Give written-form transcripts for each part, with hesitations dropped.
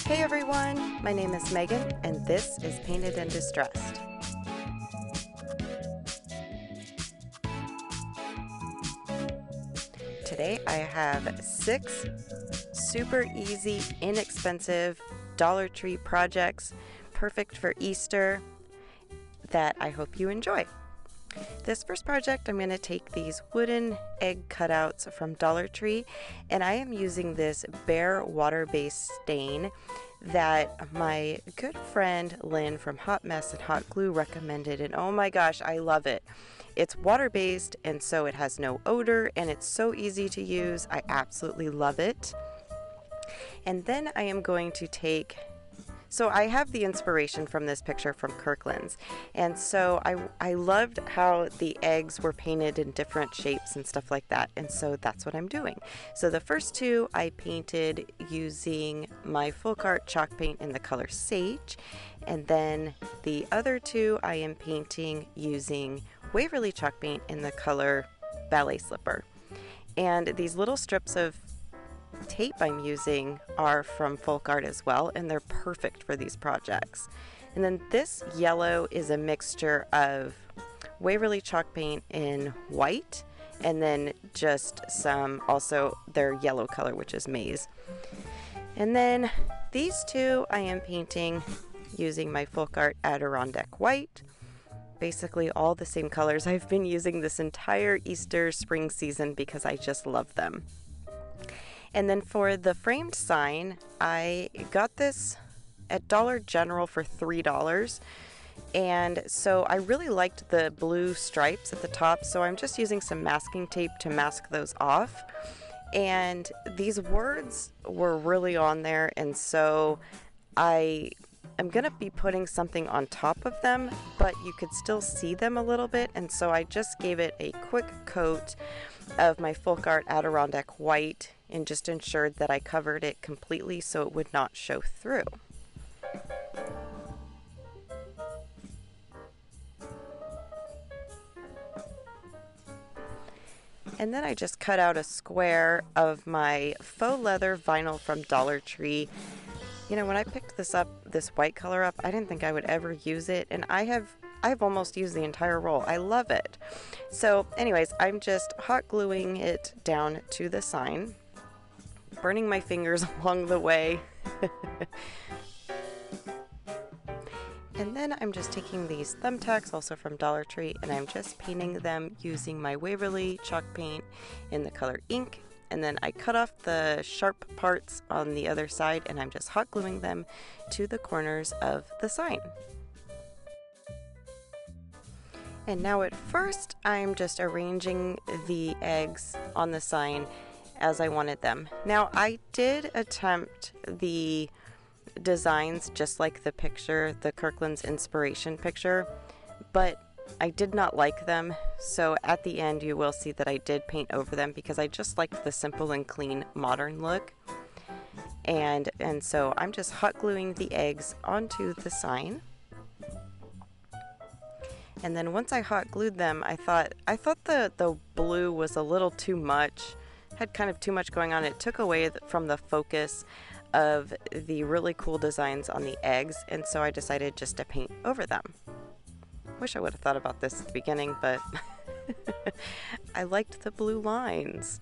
Hey everyone, my name is Megan and this is Painted and Distressed. Today I have 6 super easy, inexpensive Dollar Tree projects perfect for Easter that I hope you enjoy. This first project, I'm going to take these wooden egg cutouts from Dollar Tree, and I am using this bare water-based stain that my good friend Lynn from Hot Mess and Hot Glue recommended, and oh my gosh, I love it. It's water-based, and so it has no odor, and it's so easy to use. I absolutely love it. And then I am going to take... So I have the inspiration from this picture from Kirkland's, and so I loved how the eggs were painted in different shapes and stuff like that, and so that's what I'm doing. So the first 2 I painted using my full cart chalk paint in the color Sage, and then the other 2 I am painting using Waverly chalk paint in the color Ballet Slipper. And these little strips of tape I'm using are from Folk Art as well, and they're perfect for these projects. And then this yellow is a mixture of Waverly chalk paint in white, and then just some also their yellow color, which is maize. And then these 2 I am painting using my Folk Art Adirondack white. Basically all the same colors I've been using this entire Easter spring season because I just love them. And then for the framed sign, I got this at Dollar General for $3. And so I really liked the blue stripes at the top, so I'm just using some masking tape to mask those off. And these words were really on there, and so I'm going to be putting something on top of them, but you could still see them a little bit, and so I just gave it a quick coat of my Folk Art Adirondack white and just ensured that I covered it completely so it would not show through. And then I just cut out a square of my faux leather vinyl from Dollar Tree. You know, when I picked this white color up, I didn't think I would ever use it, and I've almost used the entire roll. I love it. So anyways, I'm just hot gluing it down to the sign, burning my fingers along the way. And then I'm just taking these thumbtacks, also from Dollar Tree, and I'm just painting them using my Waverly chalk paint in the color ink. And then I cut off the sharp parts on the other side, and I'm just hot gluing them to the corners of the sign. And now at first, I'm just arranging the eggs on the sign as I wanted them. Now, I did attempt the designs just like the picture, the Kirkland's inspiration picture, but I did not like them, so at the end you will see that I did paint over them because I just liked the simple and clean modern look. And so I'm just hot gluing the eggs onto the sign. And then once I hot glued them, I thought the blue was a little too much, had kind of too much going on. It took away from the focus of the really cool designs on the eggs, and so I decided just to paint over them. Wish I would have thought about this at the beginning, but I liked the blue lines.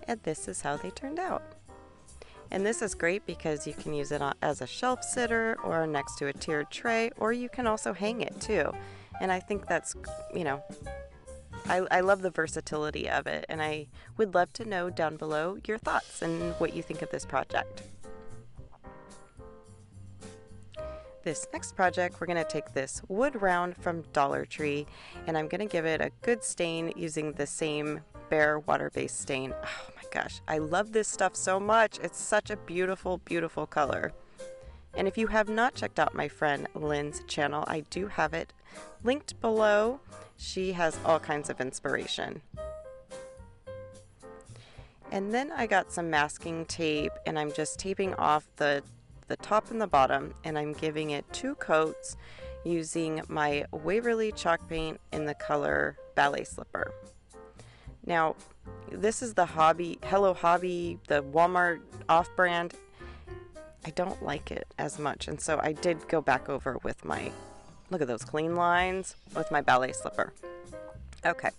And this is how they turned out. And this is great because you can use it as a shelf sitter or next to a tiered tray, or you can also hang it too. And I think that's, I love the versatility of it, and I would love to know down below your thoughts and what you think of this project. This next project, we're going to take this wood round from Dollar Tree, and I'm going to give it a good stain using the same bare water-based stain. Oh my gosh, I love this stuff so much. It's such a beautiful, beautiful color. And if you have not checked out my friend Lynn's channel, I do have it linked below. She has all kinds of inspiration. And then I got some masking tape, and I'm just taping off the top and the bottom, and I'm giving it 2 coats using my Waverly chalk paint in the color Ballet Slipper. Now, This is the Hello Hobby, the Walmart off-brand. I don't like it as much, and so I did go back over with my, look at those clean lines, with my ballet slipper. Okay,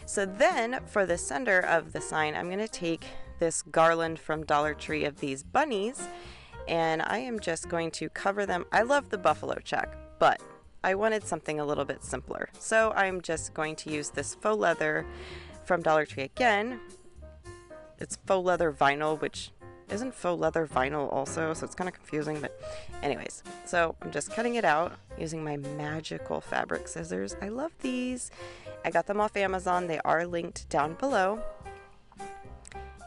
so then for the center of the sign, I'm going to take this garland from Dollar Tree of these bunnies, and I am just going to cover them. I love the buffalo check, but I wanted something a little bit simpler. So I'm just going to use this faux leather from Dollar Tree again. It's faux leather vinyl, which isn't faux leather vinyl also, so it's kind of confusing, but anyways. So I'm just cutting it out using my magical fabric scissors. I love these. I got them off Amazon. They are linked down below.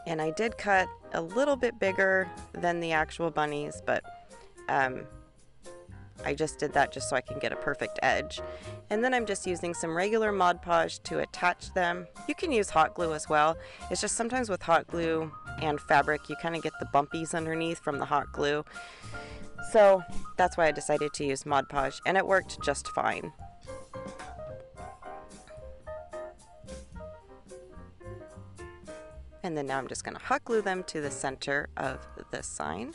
And I did cut a little bit bigger than the actual bunnies, but I just did that just so I can get a perfect edge. And then I'm just using some regular Mod Podge to attach them. You can use hot glue as well. It's just sometimes with hot glue and fabric, you kind of get the bumpies underneath from the hot glue. So that's why I decided to use Mod Podge, and it worked just fine. And then now I'm just going to hot glue them to the center of the sign.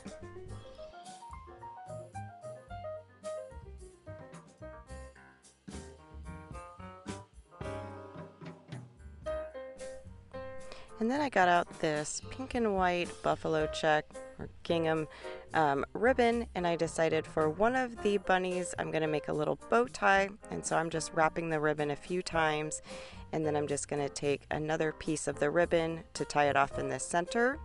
And then I got out this pink and white buffalo check or gingham ribbon, and I decided for one of the bunnies I'm going to make a little bow tie, and so I'm just wrapping the ribbon a few times, and then I'm just going to take another piece of the ribbon to tie it off in the center.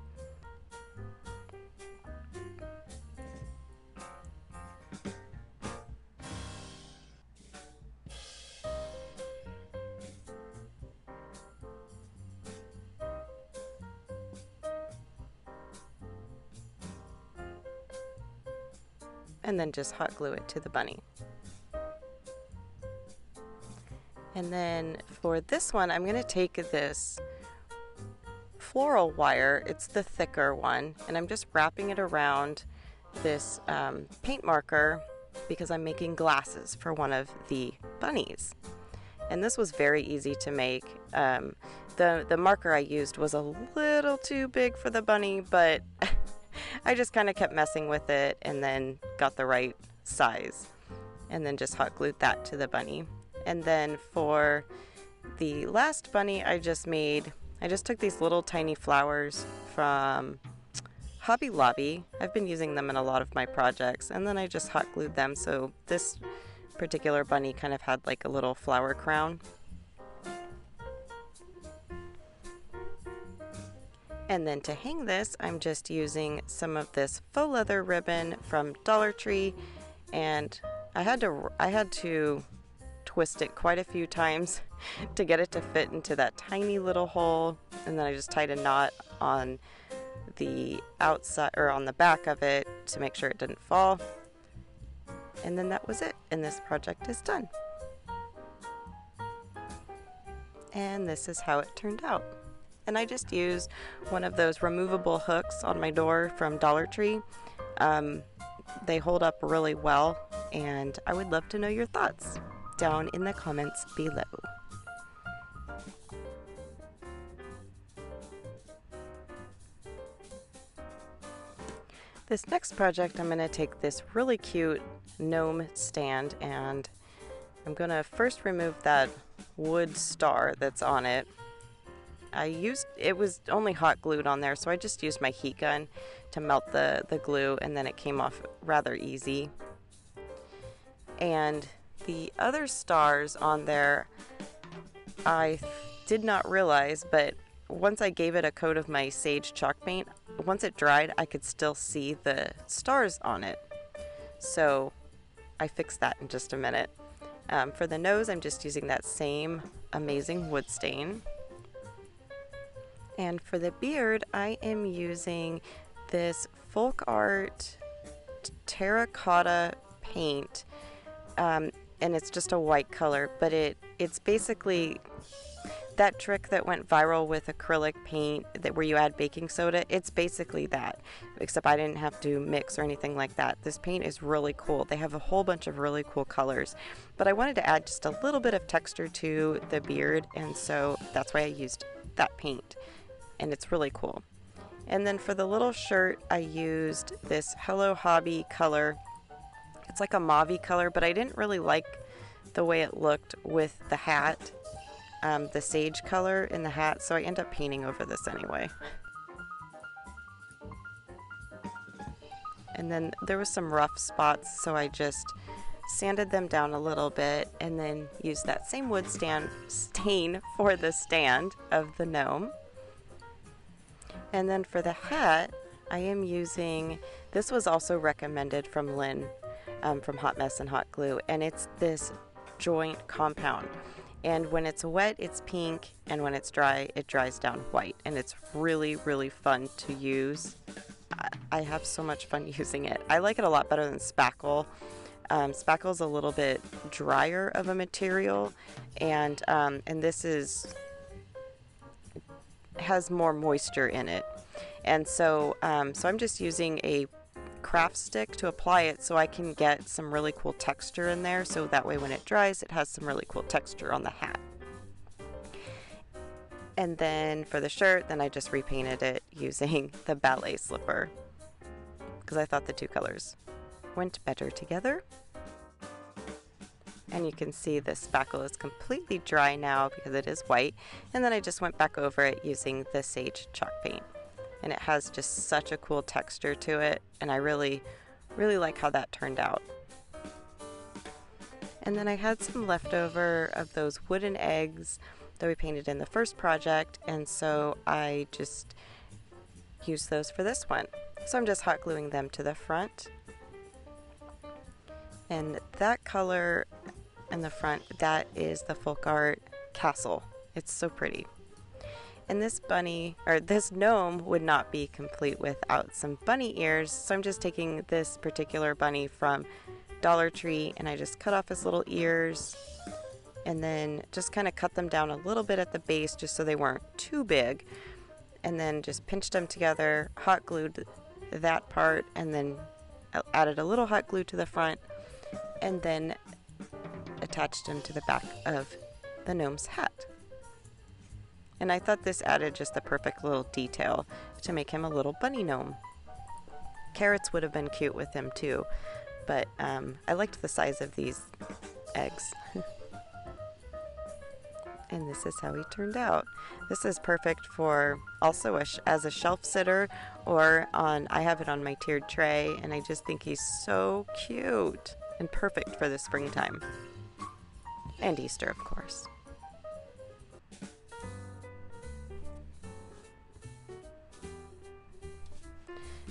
And then just hot glue it to the bunny. And then for this one, I'm going to take this floral wire, it's the thicker one, and I'm just wrapping it around this paint marker because I'm making glasses for one of the bunnies. And this was very easy to make. The marker I used was a little too big for the bunny, but I just kind of kept messing with it and then got the right size, and then just hot glued that to the bunny. And then for the last bunny I just took these little tiny flowers from Hobby Lobby. I've been using them in a lot of my projects, and then I just hot glued them so this particular bunny kind of had like a little flower crown. And then to hang this, I'm just using some of this faux leather ribbon from Dollar Tree, and I had to twist it quite a few times to get it to fit into that tiny little hole, and then I just tied a knot on the outside or on the back of it to make sure it didn't fall. And then that was it, and this project is done. And this is how it turned out. And I just used one of those removable hooks on my door from Dollar Tree. They hold up really well, and I would love to know your thoughts down in the comments below. This next project, I'm going to take this really cute gnome stand, and I'm going to first remove that wood star that's on it. It was only hot glued on there, so I just used my heat gun to melt the glue, and then it came off rather easy. And the other stars on there, I did not realize, but once I gave it a coat of my sage chalk paint, once it dried, I could still see the stars on it. So I fixed that in just a minute. For the nose, I'm just using that same amazing wood stain. And for the beard, I am using this folk art terracotta paint, and it's just a white color, but it's basically that trick that went viral with acrylic paint where you add baking soda. It's basically that, except I didn't have to mix or anything like that. This paint is really cool. They have a whole bunch of really cool colors, but I wanted to add just a little bit of texture to the beard, and so that's why I used that paint, and it's really cool. And then for the little shirt, I used this Hello Hobby color. It's like a mauve color, but I didn't really like the way it looked with the hat, the sage color in the hat, so I ended up painting over this anyway. And then there was some rough spots, so I just sanded them down a little bit and then used that same wood stain for the stand of the gnome. And then for the hat, I am using, this was also recommended from Lynn, from Hot Mess and Hot Glue, and it's this joint compound. And when it's wet, it's pink, and when it's dry, it dries down white. And it's really, really fun to use. I have so much fun using it. I like it a lot better than spackle. Spackle's a little bit drier of a material, and this has more moisture in it. And so I'm just using a craft stick to apply it so I can get some really cool texture in there, so that way when it dries it has some really cool texture on the hat. And then for the shirt, then I just repainted it using the ballet slipper because I thought the two colors went better together. And you can see the spackle is completely dry now because it is white, and then I just went back over it using the sage chalk paint. And it has just such a cool texture to it, and I really, really like how that turned out. And then I had some leftover of those wooden eggs that we painted in the first project, and so I just used those for this one. So I'm just hot gluing them to the front. And that color in the front, that is the folk art castle. It's so pretty. And this this gnome would not be complete without some bunny ears, so I'm just taking this particular bunny from Dollar Tree and I just cut off his little ears and then just kind of cut them down a little bit at the base just so they weren't too big, and then just pinched them together, hot glued that part, and then added a little hot glue to the front, and then attached them to the back of the gnome's hat. And I thought this added just the perfect little detail to make him a little bunny gnome. Carrots would have been cute with him too, but I liked the size of these eggs. And this is how he turned out. This is perfect for also as a shelf sitter, or I have it on my tiered tray, and I just think he's so cute and perfect for the springtime. And Easter, of course.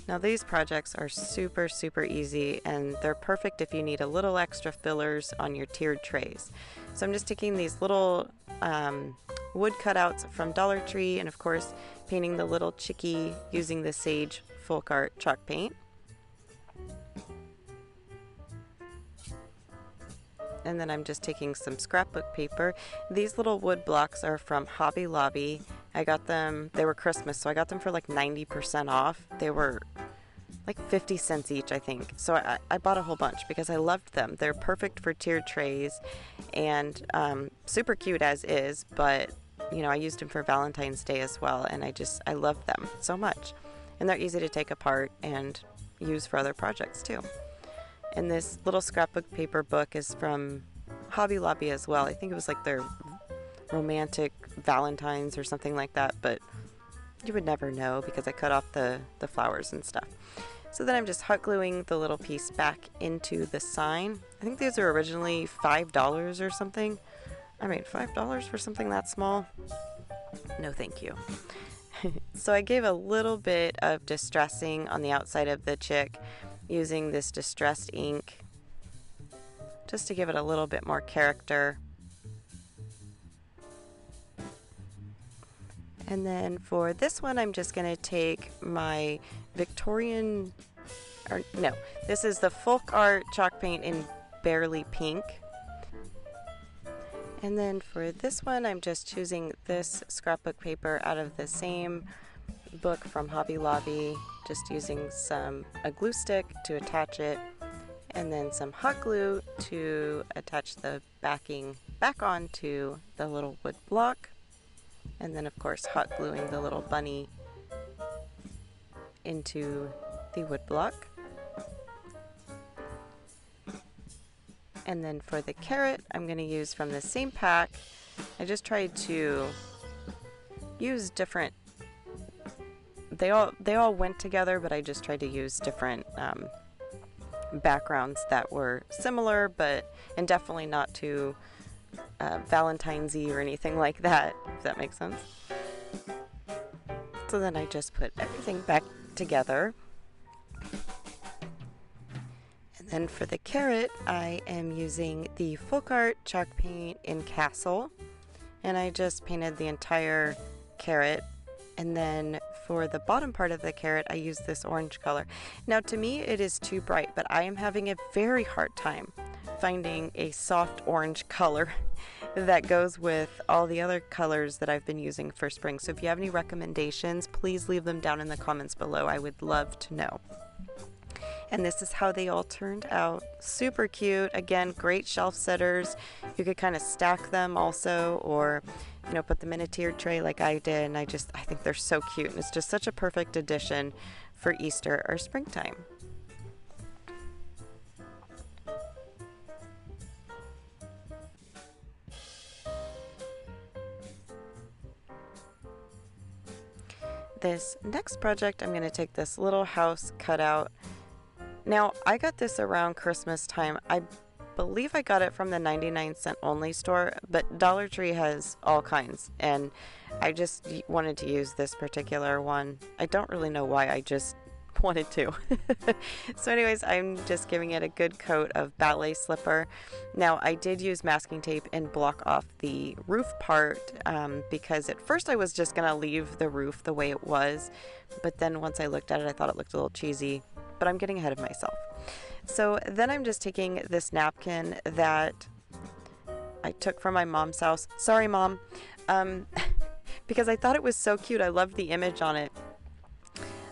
Now these projects are super, super easy, and they're perfect if you need a little extra fillers on your tiered trays. So I'm just taking these little wood cutouts from Dollar Tree, and of course painting the little chickie using the sage folk art chalk paint. And then I'm just taking some scrapbook paper. These little wood blocks are from Hobby Lobby. I got them, they were Christmas, so I got them for like 90% off. They were like 50 cents each, I think. So I bought a whole bunch because I loved them. They're perfect for tiered trays and super cute as is, but you know, I used them for Valentine's Day as well, and I love them so much. And they're easy to take apart and use for other projects too. And this little scrapbook paper book is from Hobby Lobby as well. I think it was like their romantic Valentines or something like that, but you would never know because I cut off the flowers and stuff. So then I'm just hot gluing the little piece back into the sign. I think these are originally $5 or something. I mean, $5 for something that small? No thank you. So I gave a little bit of distressing on the outside of the chick using this distressed ink just to give it a little bit more character. And then for this one, I'm just going to take my this is the folk art chalk paint in Barely Pink. And then for this one, I'm just choosing this scrapbook paper out of the same book from Hobby Lobby, just using a glue stick to attach it, and then some hot glue to attach the backing back onto the little wood block. And then of course hot gluing the little bunny into the wood block. And then for the carrot, I'm going to use from the same pack. I just tried to use different, they all went together, but I just tried to use different backgrounds that were similar, and definitely not too Valentine's-y or anything like that, if that makes sense. So then I just put everything back together. And then for the carrot, I am using the Folk Art chalk paint in Castle, and I just painted the entire carrot. And then for the bottom part of the carrot, I use this orange color. Now to me it is too bright, but I am having a very hard time finding a soft orange color that goes with all the other colors that I've been using for spring. So if you have any recommendations, please leave them down in the comments below. I would love to know. And this is how they all turned out. Super cute. Again, great shelf setters. You could kind of stack them also, or put them in a tiered tray like I did. And I think they're so cute, and it's just such a perfect addition for Easter or springtime. This next project, I'm going to take this little house cutout. Now, I got this around Christmas time. I believe I got it from the 99-cent only store, but Dollar Tree has all kinds, and I just wanted to use this particular one. I don't really know why, I just wanted to. So anyways, I'm just giving it a good coat of ballet slipper. Now, I did use masking tape and block off the roof part because at first I was just going to leave the roof the way it was, but then once I looked at it, I thought it looked a little cheesy, but I'm getting ahead of myself. So then I'm just taking this napkin that I took from my mom's house. Sorry, Mom. Because I thought it was so cute. I loved the image on it.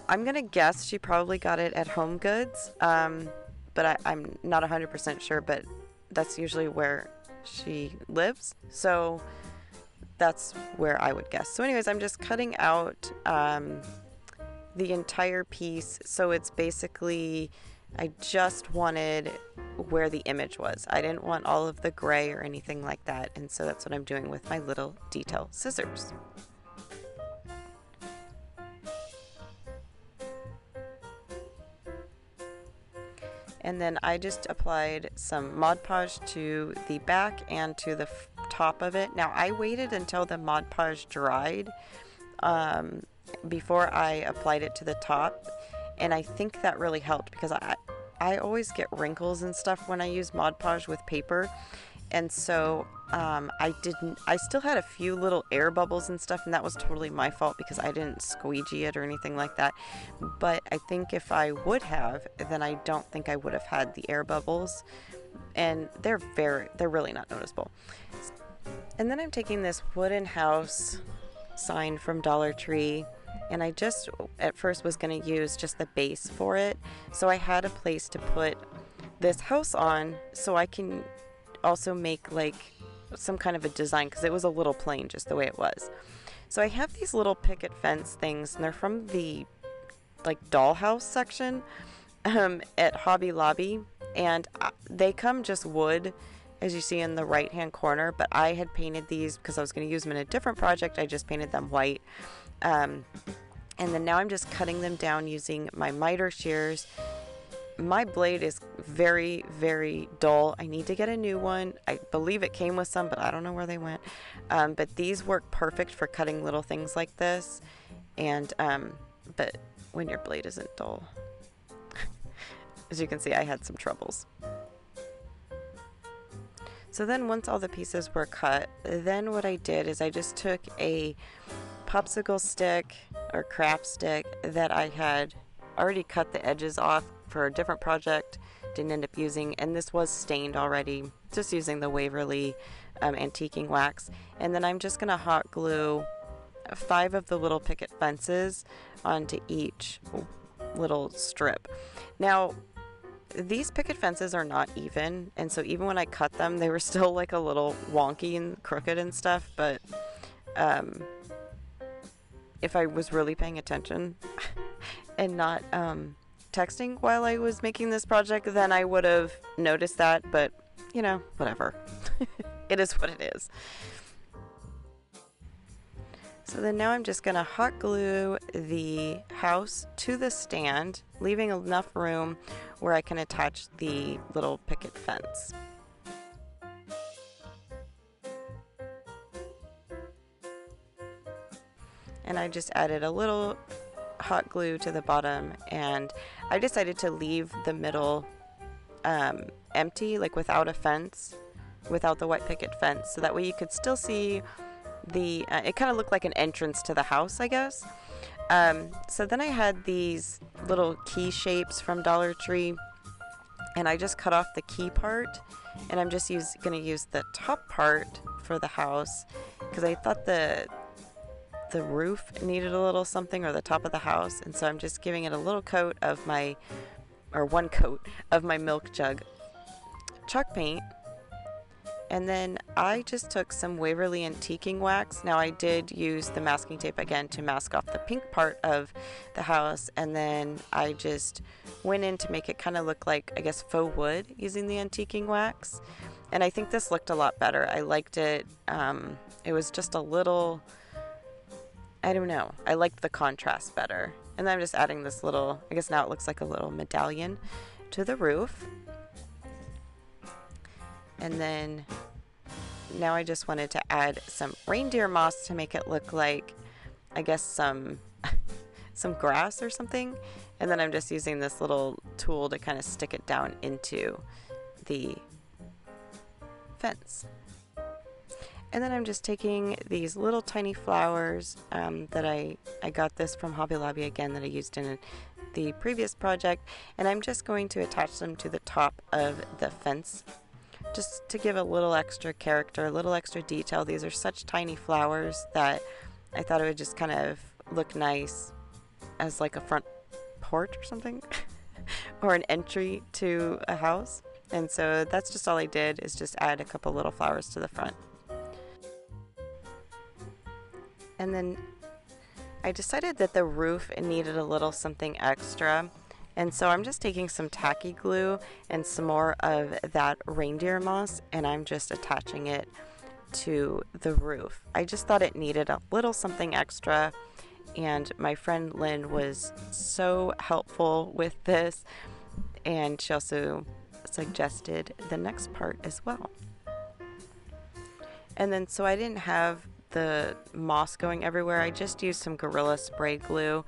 I'm going to guess she probably got it at Home Goods, but I'm not 100% sure, but that's usually where she lives. So that's where I would guess. So anyways, I'm just cutting out the entire piece. So it's basically, I just wanted where the image was. I didn't want all of the gray or anything like that. And so that's what I'm doing with my little detail scissors. And then I just applied some Mod Podge to the back and to the top of it. Now I waited until the Mod Podge dried before I applied it to the top, and I think that really helped because I always get wrinkles and stuff when I use Mod Podge with paper, and so I still had a few little air bubbles and stuff, and that was totally my fault because I didn't squeegee it or anything like that. But I think if I would have, then I don't think I would have had the air bubbles, and they're really not noticeable. And then I'm taking this wooden house sign from Dollar Tree, and I just at first was going to use just the base for it, so I had a place to put this house on so I can also make like some kind of a design because it was a little plain just the way it was. So I have these little picket fence things, and they're from the like dollhouse section at Hobby Lobby, and they come just wood, as you see in the right hand corner, but I had painted these because I was going to use them in a different project. I just painted them white, and then now I'm just cutting them down using my miter shears. My blade is very, very dull. I need to get a new one. I believe it came with some, but I don't know where they went. But these work perfect for cutting little things like this. And but when your blade isn't dull, as you can see, I had some troubles. So then once all the pieces were cut, then what I did is I just took a popsicle stick or craft stick that I had already cut the edges off for a different project, didn't end up using, and this was stained already, just using the Waverly antiquing wax. And then I'm just going to hot glue 5 of the little picket fences onto each little strip. Now, these picket fences are not even, and so even when I cut them, they were still like a little wonky and crooked and stuff, but if I was really paying attention and not texting while I was making this project, then I would have noticed that, but whatever. It is what it is. So then now I'm just going to hot glue the house to the stand, leaving enough room where I can attach the little picket fence. And I just added a little hot glue to the bottom, and I decided to leave the middle empty, like without a fence, without the white picket fence, so that way you could still see the it kind of looked like an entrance to the house, I guess. So then I had these little key shapes from Dollar Tree, and I just cut off the key part, and I'm just going to use the top part for the house, because I thought the roof needed a little something, or the top of the house, and so I'm just giving it a little coat of one coat of my milk jug chalk paint. And then I just took some Waverly antiquing wax. Now I did use the masking tape again to mask off the pink part of the house, and then I just went in to make it kind of look like, I guess, faux wood using the antiquing wax. And I think this looked a lot better. I liked it. It was just a little, I don't know, I liked the contrast better. And then I'm just adding this little, I guess now it looks like a little medallion to the roof. And then now I just wanted to add some reindeer moss to make it look like, I guess, some grass or something. And then I'm just using this little tool to kind of stick it down into the fence. And then I'm just taking these little tiny flowers that I got this from Hobby Lobby again, that I used in the previous project, and I'm just going to attach them to the top of the fence, just to give a little extra character, a little extra detail. These are such tiny flowers that I thought it would just kind of look nice as like a front porch or something, or an entry to a house. And so that's just all I did, is just add a couple little flowers to the front. And then I decided that the roof needed a little something extra. And so I'm just taking some tacky glue and some more of that reindeer moss, and I'm just attaching it to the roof. I just thought it needed a little something extra, and my friend Lynn was so helpful with this, and she also suggested the next part as well. And then so I didn't have the moss going everywhere. I just used some Gorilla Spray glue,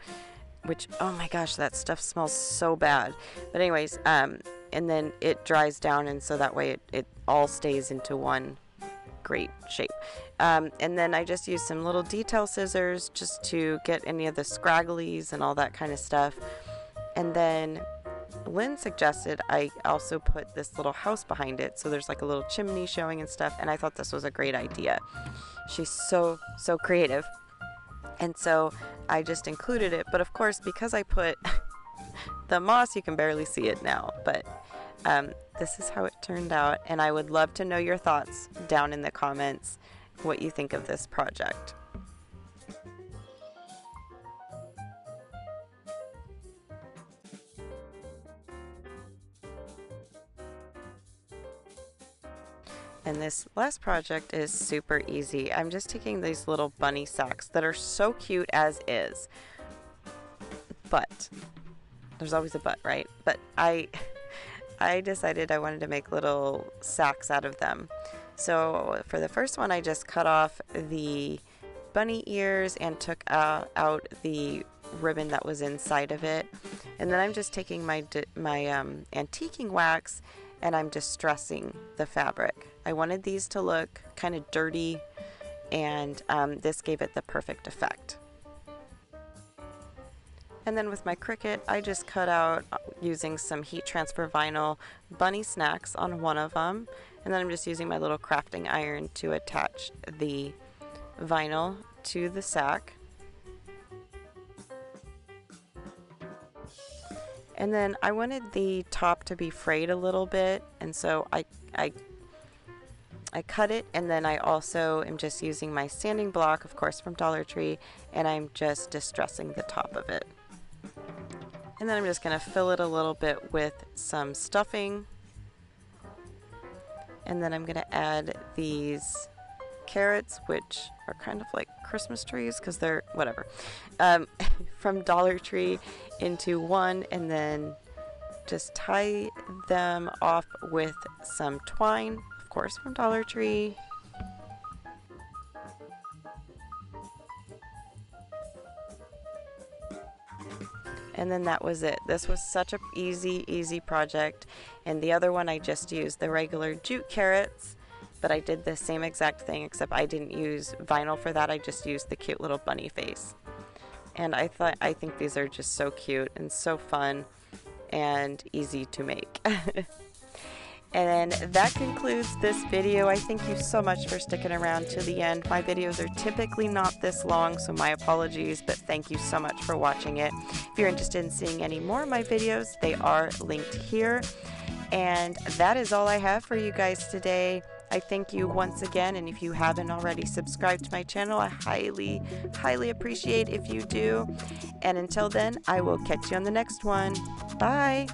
which, oh my gosh, that stuff smells so bad. But anyways, and then it dries down, and so that way it all stays into one great shape. And then I just used some little detail scissors just to get any of the scragglies and all that kind of stuff. And then Lynn suggested I also put this little house behind it, so there's like a little chimney showing and stuff, and I thought this was a great idea. She's so creative. And so I just included it, but of course, because I put the moss, you can barely see it now, but this is how it turned out, and I would love to know your thoughts down in the comments, what you think of this project. And this last project is super easy. I'm just taking these little bunny sacks that are so cute as is. But there's always a but, right? But I decided I wanted to make little sacks out of them. So for the first one, I just cut off the bunny ears and took out the ribbon that was inside of it. And then I'm just taking my antiquing wax, and I'm distressing the fabric. I wanted these to look kind of dirty, and this gave it the perfect effect. And then with my Cricut, I just cut out, using some heat transfer vinyl, bunny snacks on one of them, and then I'm just using my little crafting iron to attach the vinyl to the sack. And then I wanted the top to be frayed a little bit, and so I I cut it, and then I also am just using my sanding block, of course from Dollar Tree, and I'm just distressing the top of it. And then I'm just going to fill it a little bit with some stuffing. And then I'm going to add these carrots, which are kind of like Christmas trees because they're whatever, from Dollar Tree, into one, and then just tie them off with some twine, of course from Dollar Tree. And then that was it. This was such a easy project. And the other one I just used the regular jute carrots, but I did the same exact thing, except I didn't use vinyl for that. I just used the cute little bunny face. And I think these are just so cute and so fun and easy to make. And that concludes this video. I thank you so much for sticking around to the end. My videos are typically not this long, so my apologies, but thank you so much for watching it. If you're interested in seeing any more of my videos, they are linked here. And that is all I have for you guys today. I thank you once again, and if you haven't already subscribed to my channel, I highly appreciate if you do. And until then, I will catch you on the next one. Bye!